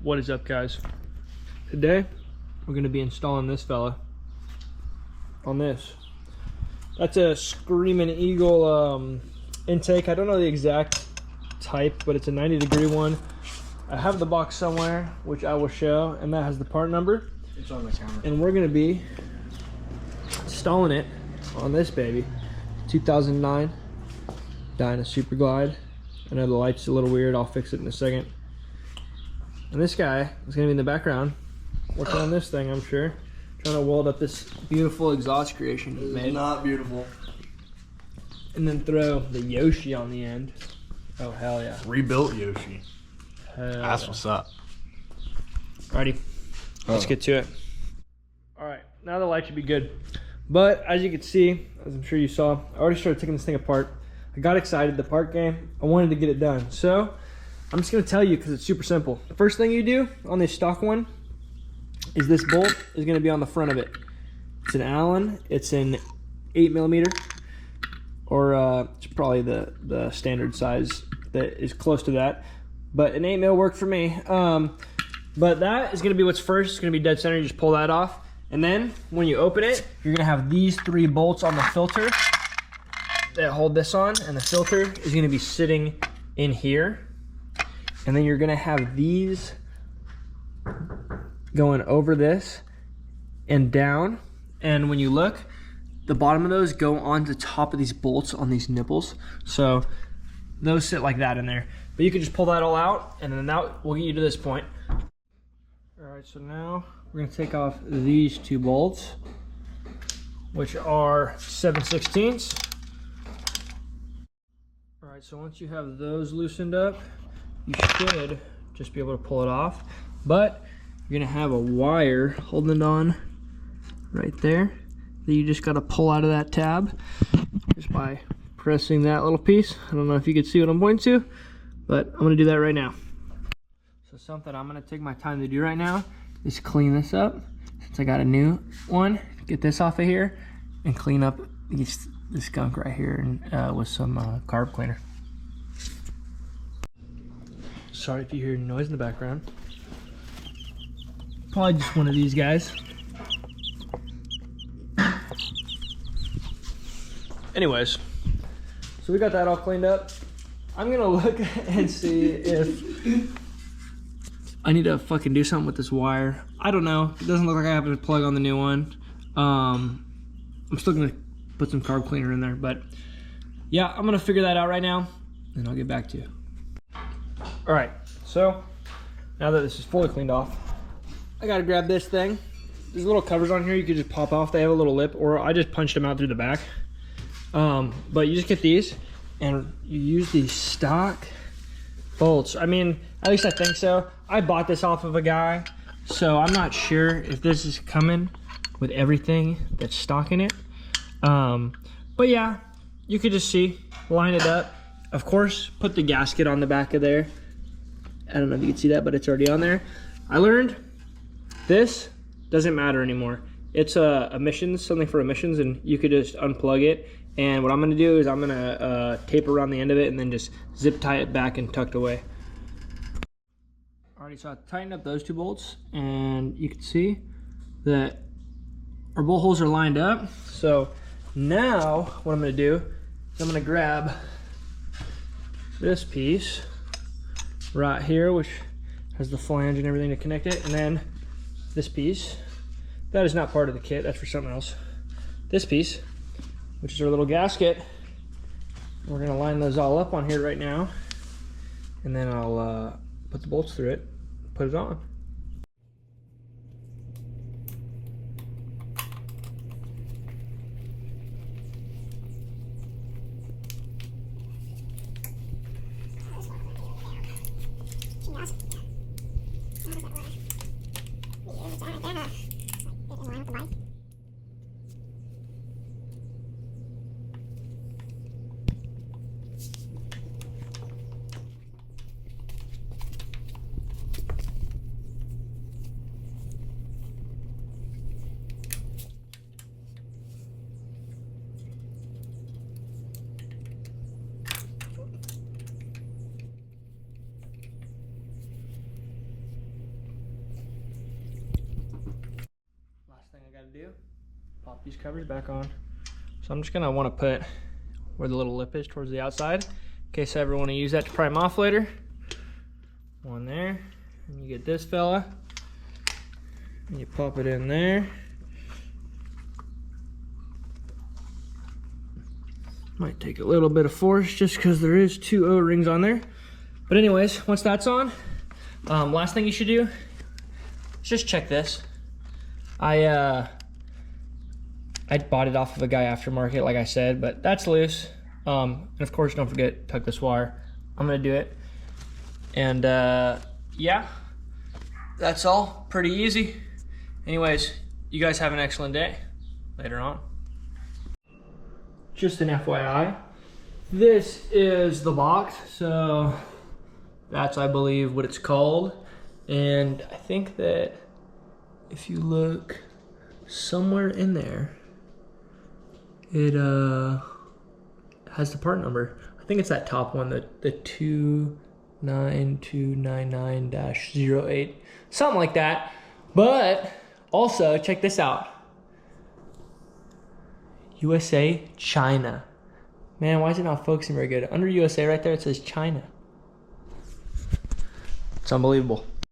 What is up, guys? Today we're going to be installing this fella on this. That's a Screaming Eagle intake. I don't know the exact type, but it's a 90-degree one. I have the box somewhere, which I will show, and that has the part number. It's on the counter. And we're going to be installing it on this baby. 2009 Dyna Super Glide. I know the light's a little weird. I'll fix it in a second. And this guy is going to be in the background working on this thing, I'm sure. Trying to weld up this beautiful exhaust creation he's made. Not beautiful. And then throw the Yoshi on the end. Oh, hell yeah. Rebuilt Yoshi. That's what's up. Alrighty, let's get to it. Alright, now the light should be good. But as you can see, as I'm sure you saw, I already started taking this thing apart. I got excited, the part game, I wanted to get it done. So, I'm just gonna tell you because it's super simple. The first thing you do on this stock one is this bolt is gonna be on the front of it. It's an Allen, it's an 8mm, or it's probably the standard size that is close to that. But an 8mm worked for me. But that is gonna be what's first. It's gonna be dead center, you just pull that off. And then when you open it, you're gonna have these 3 bolts on the filter that hold this on, and the filter is gonna be sitting in here. And then you're gonna have these going over this and down. And when you look, the bottom of those go on the top of these bolts on these nipples. So those sit like that in there. But you can just pull that all out, and then that will get you to this point. All right, so now we're gonna take off these 2 bolts, which are 7/16. All right, so once you have those loosened up, you should just be able to pull it off. But you're gonna have a wire holding it on right there that you just gotta pull out of that tab just by pressing that little piece. I don't know if you can see what I'm pointing to, but I'm gonna do that right now. So something I'm gonna take my time to do right now is clean this up. Since I got a new one, get this off of here and clean up this gunk right here and with some carb cleaner. Sorry if you hear noise in the background. Probably just one of these guys. Anyways, so we got that all cleaned up. I'm gonna look and see if I need to fucking do something with this wire. I don't know. It doesn't look like I have to plug on the new one. I'm still gonna put some carb cleaner in there, but yeah, I'm gonna figure that out right now and I'll get back to you. All right, so now that this is fully cleaned off, I gotta grab this thing. There's little covers on here you could just pop off. They have a little lip, or I just punched them out through the back. But you just get these and you use these stock bolts. I mean, at least I think so. I bought this off of a guy, so I'm not sure if this is coming with everything that's stock in it. But yeah, you could just see, line it up. Of course, put the gasket on the back of there. I don't know if you can see that, but it's already on there. I learned this doesn't matter anymore. It's emissions, something for emissions, and you could just unplug it. And what I'm gonna do is I'm gonna tape around the end of it and then just zip tie it back and tuck it away. Alrighty, so I tightened up those 2 bolts, and you can see that our bolt holes are lined up. So now what I'm gonna do is I'm gonna grab this piece right here, which has the flange and everything to connect it, and then this piece, that is not part of the kit, that's for something else. This piece, which is our little gasket, we're gonna line those all up on here right now, and then I'll put the bolts through it, put it on. pop these covers back on. So I'm just gonna want to put where the little lip is towards the outside, in case I ever want to use that to pry them off later. One there, and you get this fella, and you pop it in there. Might take a little bit of force just because there is 2 O-rings on there. But anyways, once that's on, last thing you should do is just check this. I bought it off of a guy aftermarket, like I said, but that's loose. And of course, don't forget, tug this wire. I'm gonna do it. And yeah, that's all pretty easy. Anyways, you guys have an excellent day. Later on. Just an FYI, this is the box, so that's, I believe, what it's called. And I think that if you look somewhere in there, it has the part number. I think it's that top one, the 29299-08, something like that. But also, check this out. USA, China. Man, why is it not focusing very good? Under USA right there, it says China. It's unbelievable.